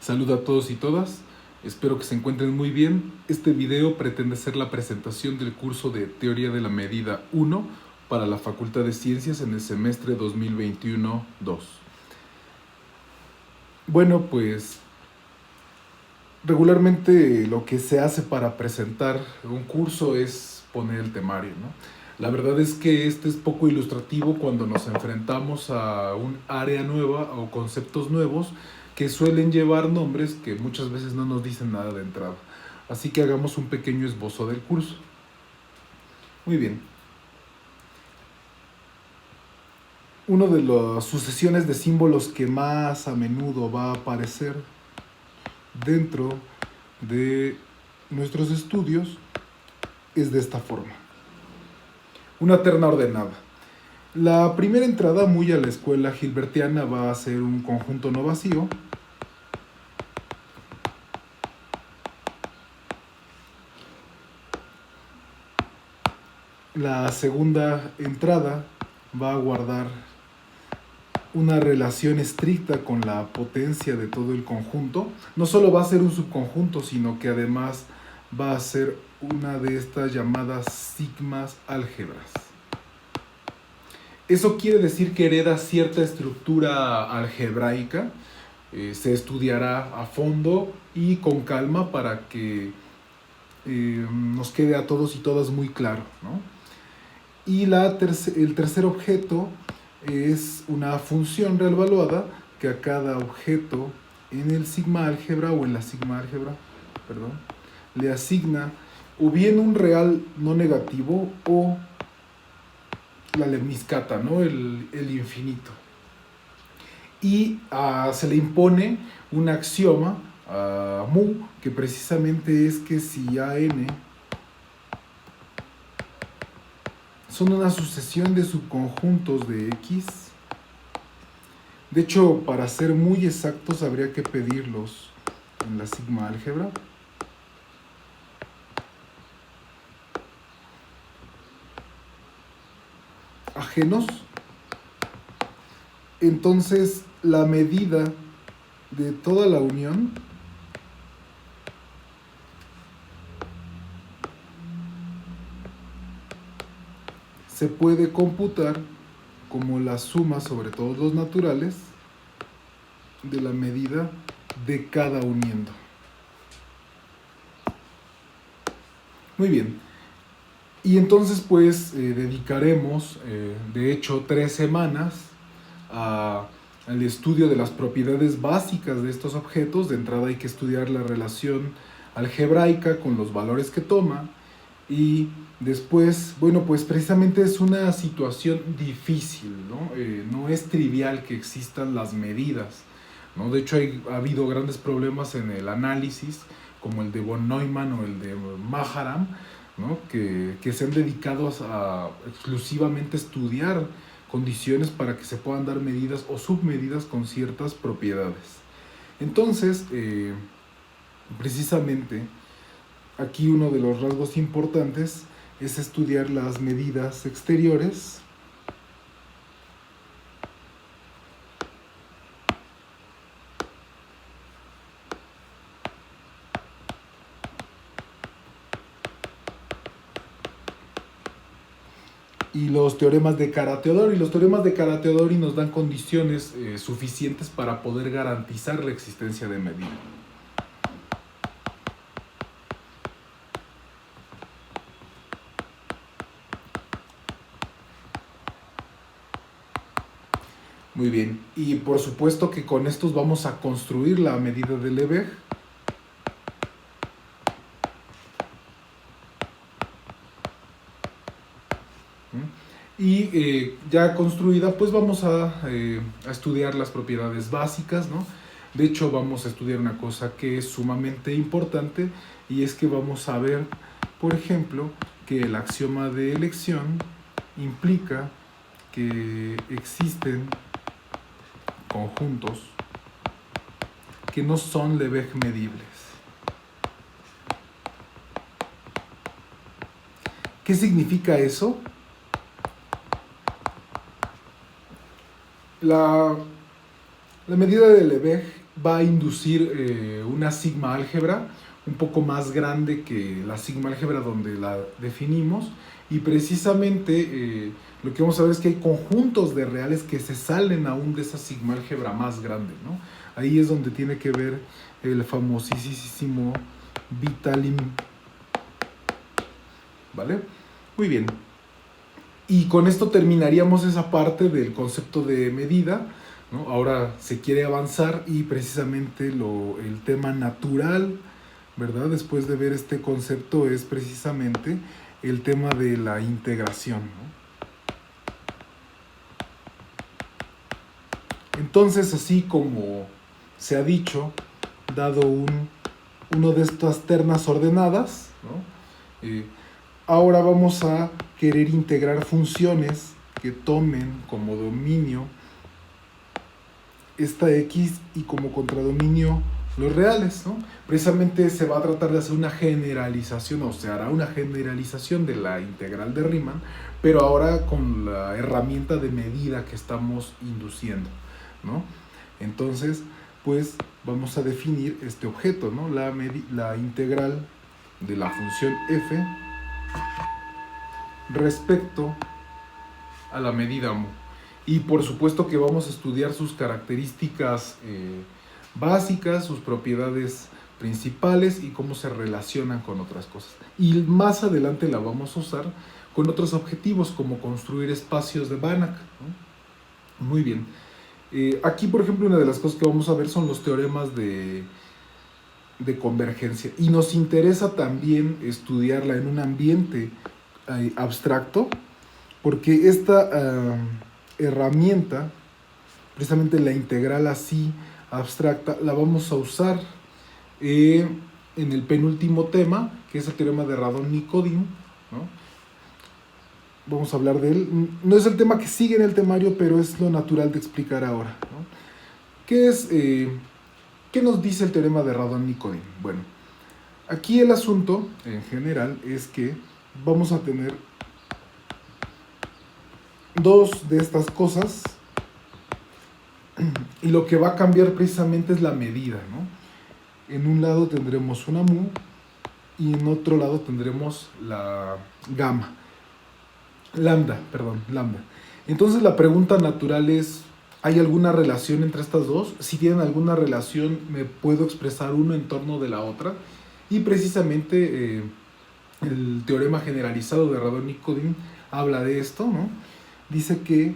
Saludo a todos y todas, espero que se encuentren muy bien. Este video pretende ser la presentación del curso de Teoría de la Medida 1 para la Facultad de Ciencias en el semestre 2021-2. Bueno, pues regularmente lo que se hace para presentar un curso es poner el temario, ¿no? La verdad es que este es poco ilustrativo cuando nos enfrentamos a un área nueva o conceptos nuevos que suelen llevar nombres que muchas veces no nos dicen nada de entrada. Así que hagamos un pequeño esbozo del curso. Muy bien. Una de las sucesiones de símbolos que más a menudo va a aparecer dentro de nuestros estudios es de esta forma. Una terna ordenada. La primera entrada, muy a la escuela gilbertiana, va a ser un conjunto no vacío. La segunda entrada va a guardar una relación estricta con la potencia de todo el conjunto. No solo va a ser un subconjunto, sino que además va a ser una de estas llamadas sigmas álgebras. Eso quiere decir que hereda cierta estructura algebraica. Se estudiará a fondo y con calma para que nos quede a todos y todas muy claro, ¿no? Y el tercer objeto es una función reevaluada que a cada objeto en el sigma álgebra o en la sigma álgebra, le asigna o bien un real no negativo o la lemniscata, ¿no? el infinito. Y se le impone un axioma a mu, que precisamente es que si AN son una sucesión de subconjuntos de X. De hecho, para ser muy exactos, habría que pedirlos en la sigma álgebra. Ajenos. Entonces, la medida de toda la unión se puede computar como la suma sobre todos los naturales de la medida de cada uniendo. Muy bien. Y entonces pues dedicaremos de hecho 3 semanas al estudio de las propiedades básicas de estos objetos. De entrada hay que estudiar la relación algebraica con los valores que toma. Y después, bueno, pues precisamente es una situación difícil, ¿no? No es trivial que existan las medidas, ¿no? De hecho, ha habido grandes problemas en el análisis, como el de von Neumann o el de Maharam, ¿no? que se han dedicado a exclusivamente estudiar condiciones para que se puedan dar medidas o submedidas con ciertas propiedades. Entonces, precisamente, aquí uno de los rasgos importantes es estudiar las medidas exteriores y los teoremas de Kara-Teodori. Los teoremas de Kara-Teodori nos dan condiciones suficientes para poder garantizar la existencia de medida. Muy bien, y por supuesto que con estos vamos a construir la medida de Lebesgue. Y ya construida, pues vamos a estudiar las propiedades básicas, ¿no? De hecho, vamos a estudiar una cosa que es sumamente importante, y es que vamos a ver, por ejemplo, que el axioma de elección implica que existen conjuntos que no son Lebesgue medibles. ¿Qué significa eso? La medida de Lebesgue va a inducir una sigma álgebra un poco más grande que la sigma álgebra donde la definimos, y precisamente lo que vamos a ver es que hay conjuntos de reales que se salen aún de esa sigma álgebra más grande, ¿no? Ahí es donde tiene que ver el famosísimo Vitalim, ¿vale? Muy bien. Y con esto terminaríamos esa parte del concepto de medida, ¿no? Ahora se quiere avanzar y precisamente el tema natural, ¿verdad? Después de ver este concepto es precisamente el tema de la integración, ¿no? Entonces, así como se ha dicho, dado uno de estas ternas ordenadas, ¿no? Ahora vamos a querer integrar funciones que tomen como dominio esta X y como contradominio los reales, ¿no? Precisamente se va a tratar de hacer una generalización, o se hará una generalización de la integral de Riemann, pero ahora con la herramienta de medida que estamos induciendo, ¿no? Entonces, pues vamos a definir este objeto, ¿no? La integral de la función f respecto a la medida mu. Y por supuesto que vamos a estudiar sus características básicas, sus propiedades principales y cómo se relacionan con otras cosas. Y más adelante la vamos a usar con otros objetivos, como construir espacios de Banach, ¿no? Muy bien. Aquí, por ejemplo, una de las cosas que vamos a ver son los teoremas de convergencia. Y nos interesa también estudiarla en un ambiente abstracto, porque esta herramienta, precisamente la integral así abstracta, la vamos a usar en el penúltimo tema, que es el teorema de Radon-Nikodym, ¿no? Vamos a hablar de él. No es el tema que sigue en el temario, pero es lo natural de explicar ahora, ¿no? ¿Qué nos dice el teorema de Radon-Nikodym? Bueno, aquí el asunto en general es que vamos a tener dos de estas cosas, y lo que va a cambiar precisamente es la medida, ¿no? En un lado tendremos una mu y en otro lado tendremos la lambda. Entonces la pregunta natural es, ¿hay alguna relación entre estas dos? Si tienen alguna relación, ¿me puedo expresar uno en torno de la otra? Y precisamente el teorema generalizado de Radon-Nikodym habla de esto, ¿no? Dice que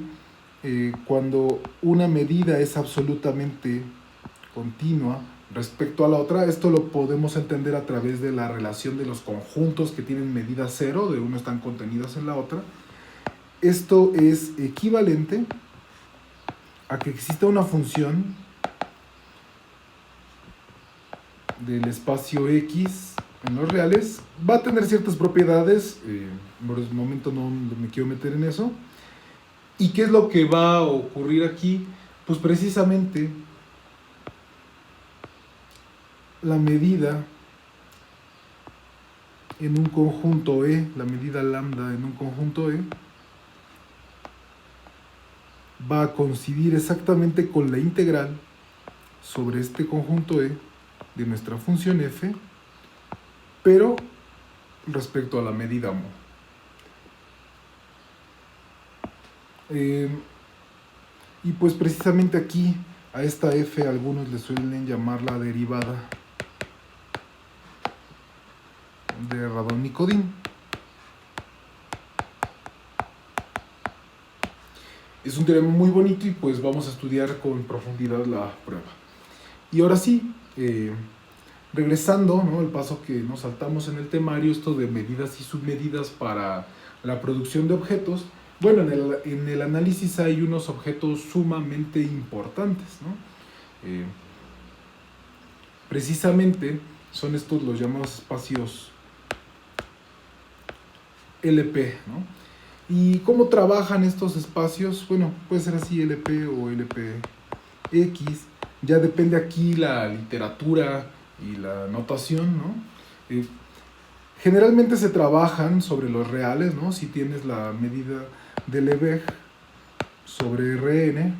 cuando una medida es absolutamente continua respecto a la otra, esto lo podemos entender a través de la relación de los conjuntos que tienen medida cero, de uno están contenidos en la otra. Esto es equivalente a que exista una función del espacio X en los reales. Va a tener ciertas propiedades, por el momento no me quiero meter en eso. ¿Y qué es lo que va a ocurrir aquí? Pues precisamente la medida en un conjunto E, la medida lambda en un conjunto E, va a coincidir exactamente con la integral sobre este conjunto E de nuestra función f, pero respecto a la medida mu. Y pues precisamente aquí a esta f algunos le suelen llamar la derivada de Radon-Nikodym. Es un teorema muy bonito y pues vamos a estudiar con profundidad la prueba. Y ahora sí, regresando, ¿no?, el paso que nos saltamos en el temario, esto de medidas y submedidas para la producción de objetos. Bueno, en el análisis hay unos objetos sumamente importantes, ¿no? Precisamente son estos los llamados espacios LP, ¿no? ¿Y cómo trabajan estos espacios? Bueno, puede ser así, LP o LPX. Ya depende aquí la literatura y la notación, ¿no? Generalmente se trabajan sobre los reales, ¿no? Si tienes la medida de Lebesgue sobre Rn,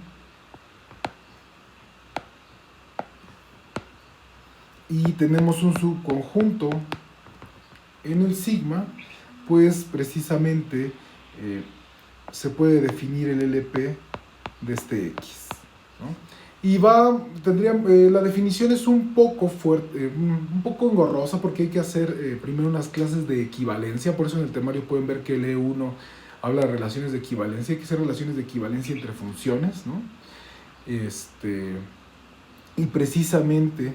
y tenemos un subconjunto en el sigma, pues precisamente se puede definir el LP de este X, ¿no? Y la definición es un poco fuerte, un poco engorrosa, porque hay que hacer primero unas clases de equivalencia. Por eso en el temario pueden ver que el E1 habla de relaciones de equivalencia. Hay que hacer relaciones de equivalencia entre funciones, ¿no? Y precisamente,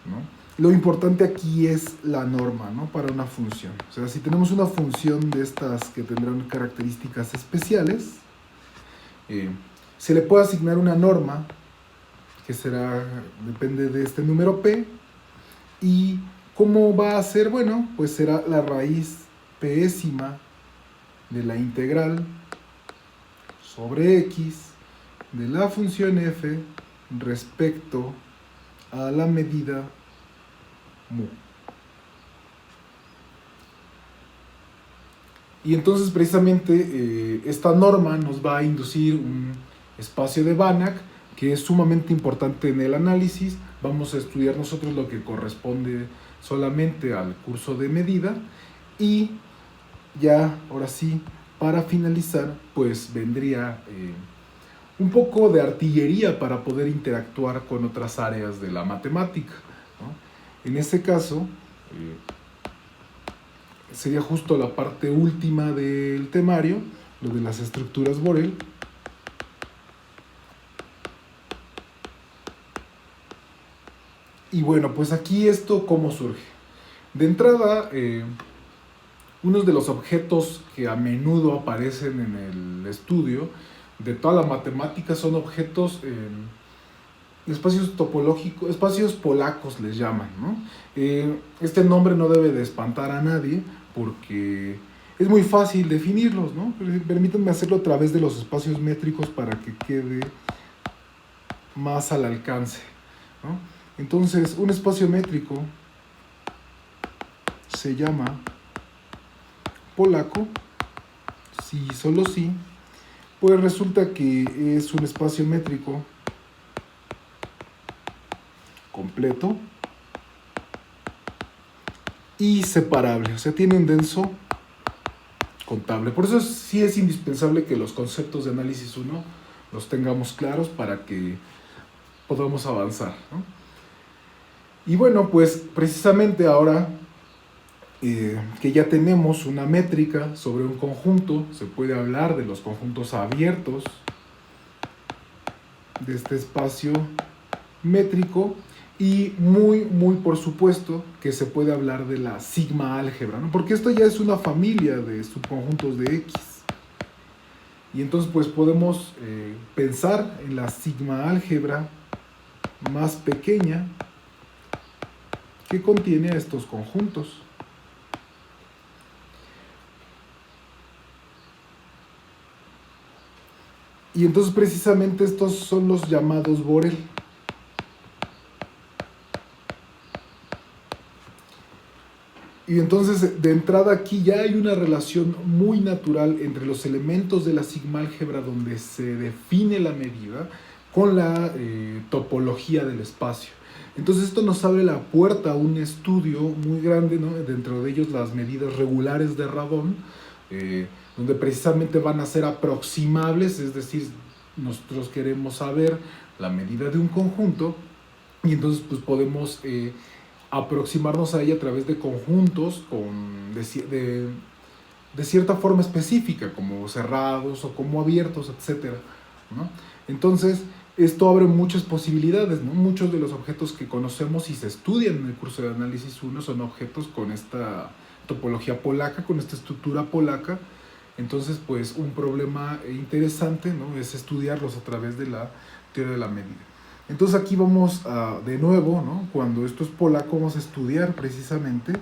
¿no?, lo importante aquí es la norma, ¿no?, para una función. O sea, si tenemos una función de estas que tendrán características especiales, se le puede asignar una norma que depende de este número P. ¿Y cómo va a ser? Bueno, pues será la raíz pésima de la integral sobre X de la función f respecto a la medida mu. Y entonces precisamente esta norma nos va a inducir un espacio de Banach que es sumamente importante en el análisis. Vamos a estudiar nosotros lo que corresponde solamente al curso de medida, y ya, ahora sí, para finalizar, pues vendría un poco de artillería para poder interactuar con otras áreas de la matemática, ¿no? En este caso, sería justo la parte última del temario, lo de las estructuras Borel. Y bueno, pues aquí esto cómo surge. De entrada, unos de los objetos que a menudo aparecen en el estudio de toda la matemática son objetos, espacios topológicos, espacios polacos les llaman, ¿no? Este nombre no debe de espantar a nadie porque es muy fácil definirlos, ¿no? Permítanme hacerlo a través de los espacios métricos para que quede más al alcance, ¿no? Entonces, un espacio métrico se llama polaco, si solo si, pues resulta que es un espacio métrico completo y separable, o sea, tiene un denso contable. Por eso sí es indispensable que los conceptos de análisis 1 los tengamos claros para que podamos avanzar, ¿no? Y bueno, pues precisamente ahora que ya tenemos una métrica sobre un conjunto, se puede hablar de los conjuntos abiertos de este espacio métrico, y muy por supuesto que se puede hablar de la sigma álgebra, ¿no? Porque esto ya es una familia de subconjuntos de X. Y entonces pues podemos pensar en la sigma álgebra más pequeña que contiene a estos conjuntos. Y entonces precisamente estos son los llamados Borel. Y entonces de entrada aquí ya hay una relación muy natural entre los elementos de la sigma álgebra donde se define la medida con la topología del espacio. Entonces esto nos abre la puerta a un estudio muy grande, ¿no? Dentro de ellos las medidas regulares de Radon, donde precisamente van a ser aproximables, es decir, nosotros queremos saber la medida de un conjunto y entonces pues podemos aproximarnos a ella a través de conjuntos de cierta forma específica, como cerrados o como abiertos, etc., ¿no? Entonces, esto abre muchas posibilidades, ¿no? Muchos de los objetos que conocemos y se estudian en el curso de análisis 1 son objetos con esta topología polaca, con esta estructura polaca. Entonces, pues, un problema interesante, ¿no?, es estudiarlos a través de la teoría de la medida. Entonces, aquí vamos de nuevo, ¿no?, cuando esto es polaco, vamos a estudiar precisamente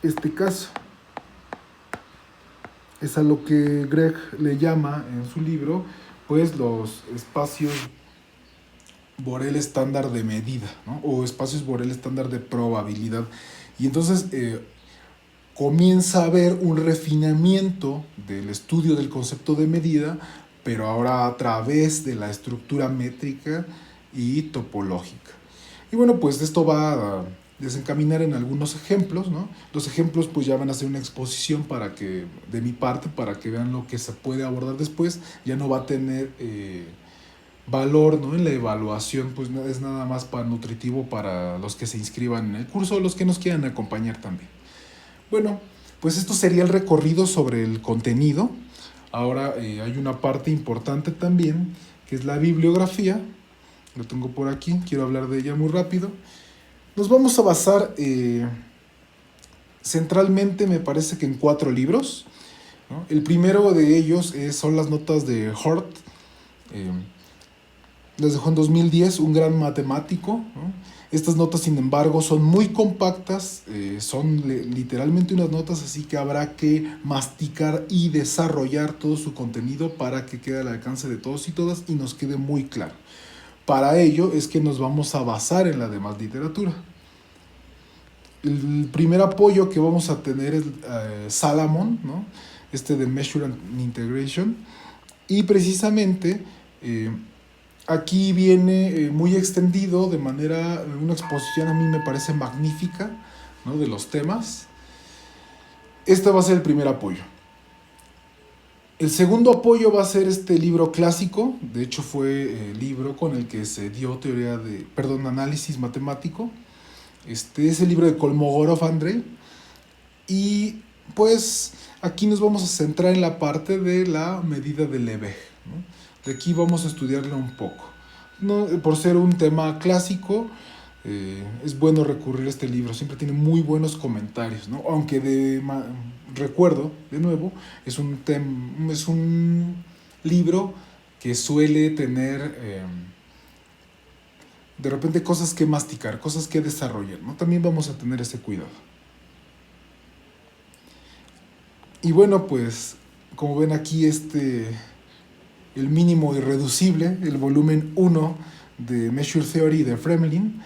este caso. Es a lo que Greg le llama en su libro, pues, los espacios Borel estándar de medida, ¿no?, o espacios Borel estándar de probabilidad. Y entonces comienza a haber un refinamiento del estudio del concepto de medida pero ahora a través de la estructura métrica y topológica. Y bueno, pues esto va a desencaminar en algunos ejemplos, ¿no? Los ejemplos pues ya van a ser una exposición para que, de mi parte, para que vean lo que se puede abordar después. Ya no va a tener valor, ¿no? En la evaluación, pues es nada más para nutritivo para los que se inscriban en el curso o los que nos quieran acompañar también. Bueno, pues esto sería el recorrido sobre el contenido. Ahora hay una parte importante también, que es la bibliografía. Lo tengo por aquí, quiero hablar de ella muy rápido. Nos vamos a basar centralmente, me parece que en 4 libros, ¿no? El primero de ellos son las notas de Hort. Las dejó en 2010, un gran matemático, ¿no? Estas notas, sin embargo, son muy compactas, son literalmente unas notas, así que habrá que masticar y desarrollar todo su contenido para que quede al alcance de todos y todas y nos quede muy claro. Para ello es que nos vamos a basar en la demás literatura. El primer apoyo que vamos a tener es Salamon, ¿no? De Measure and Integration, y precisamente aquí viene muy extendido de manera, una exposición a mí me parece magnífica, ¿no? De los temas. Este va a ser el primer apoyo. El segundo apoyo va a ser este libro clásico, de hecho fue el libro con el que se dio análisis matemático. Es el libro de Kolmogorov Andrei, y pues aquí nos vamos a centrar en la parte de la medida de Lebesgue, ¿no? De aquí vamos a estudiarla un poco. No, por ser un tema clásico, es bueno recurrir a este libro, siempre tiene muy buenos comentarios, ¿no? Aunque recuerdo, de nuevo, es un libro que suele tener de repente cosas que masticar, cosas que desarrollar, ¿no? También vamos a tener ese cuidado. Y bueno, pues, como ven aquí, el mínimo irreducible, el volumen 1 de Measure Theory de Fremlin.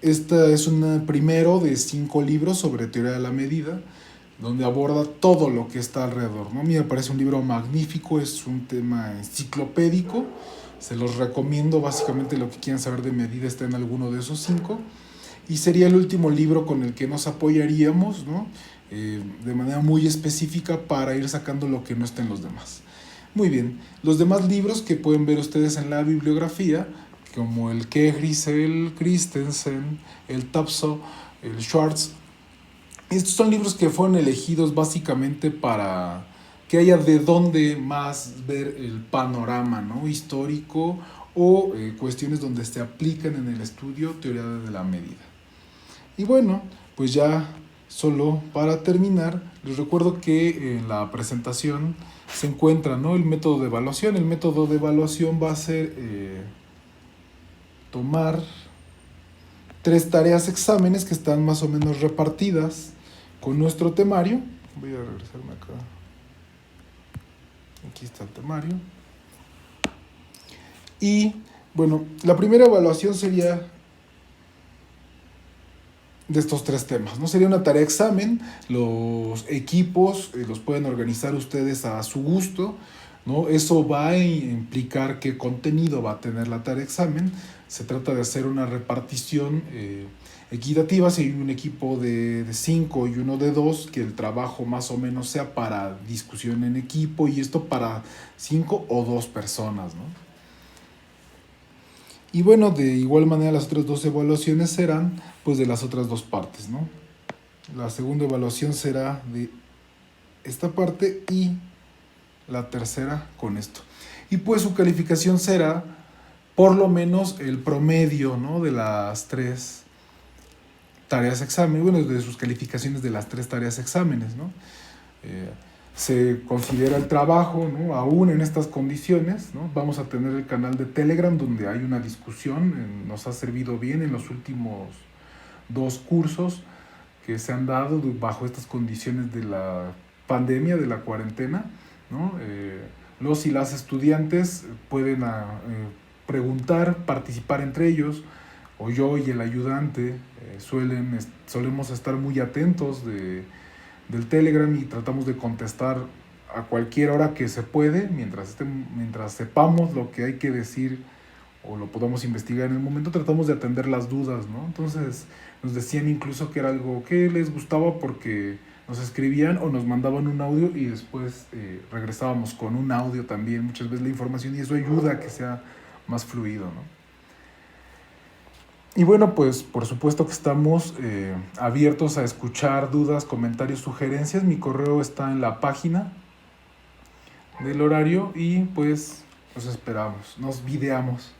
Esta es un primero de 5 libros sobre teoría de la medida, donde aborda todo lo que está alrededor, ¿no? A mí me parece un libro magnífico, es un tema enciclopédico, se los recomiendo. Básicamente lo que quieran saber de medida está en alguno de esos 5, y sería el último libro con el que nos apoyaríamos, ¿no? De manera muy específica para ir sacando lo que no está en los demás. Muy bien, los demás libros que pueden ver ustedes en la bibliografía, como el Kegris, el Christensen, el Tapso, el Schwartz, estos son libros que fueron elegidos básicamente para que haya de dónde más ver el panorama, ¿no? Histórico, o cuestiones donde se aplican en el estudio teoría de la medida. Y bueno, pues ya solo para terminar, les recuerdo que en la presentación se encuentra, ¿no? El método de evaluación. El método de evaluación va a ser tomar 3 tareas exámenes que están más o menos repartidas con nuestro temario. Voy a regresarme acá. Aquí está el temario. Y bueno, la primera evaluación sería de estos 3 temas, ¿no? Sería una tarea examen. Los equipos los pueden organizar ustedes a su gusto, ¿no? Eso va a implicar qué contenido va a tener la tarea examen. Se trata de hacer una repartición equitativa. Si hay un equipo de 5 y uno de 2, que el trabajo más o menos sea para discusión en equipo, y esto para 5 o 2 personas, ¿no? Y bueno, de igual manera las otras 2 evaluaciones serán pues de las otras 2 partes, ¿no? La segunda evaluación será de esta parte y la tercera con esto. Y pues su calificación será por lo menos el promedio, ¿no? De las 3 tareas examen, bueno, de sus calificaciones de las 3 tareas exámenes, ¿no? Se considera el trabajo, ¿no? Aún en estas condiciones, ¿no? Vamos a tener el canal de Telegram donde hay una discusión, nos ha servido bien en los últimos 2 cursos que se han dado bajo estas condiciones de la pandemia, de la cuarentena, ¿no? Los y las estudiantes pueden preguntar, participar entre ellos, o yo y el ayudante solemos estar muy atentos del Telegram y tratamos de contestar a cualquier hora que se puede, mientras sepamos lo que hay que decir o lo podamos investigar en el momento, tratamos de atender las dudas, ¿no? Entonces nos decían incluso que era algo que les gustaba porque nos escribían o nos mandaban un audio y después regresábamos con un audio también, muchas veces la información, y eso ayuda a que sea más fluido, ¿no? Y bueno, pues por supuesto que estamos abiertos a escuchar dudas, comentarios, sugerencias. Mi correo está en la página del horario y pues nos esperamos, nos videamos.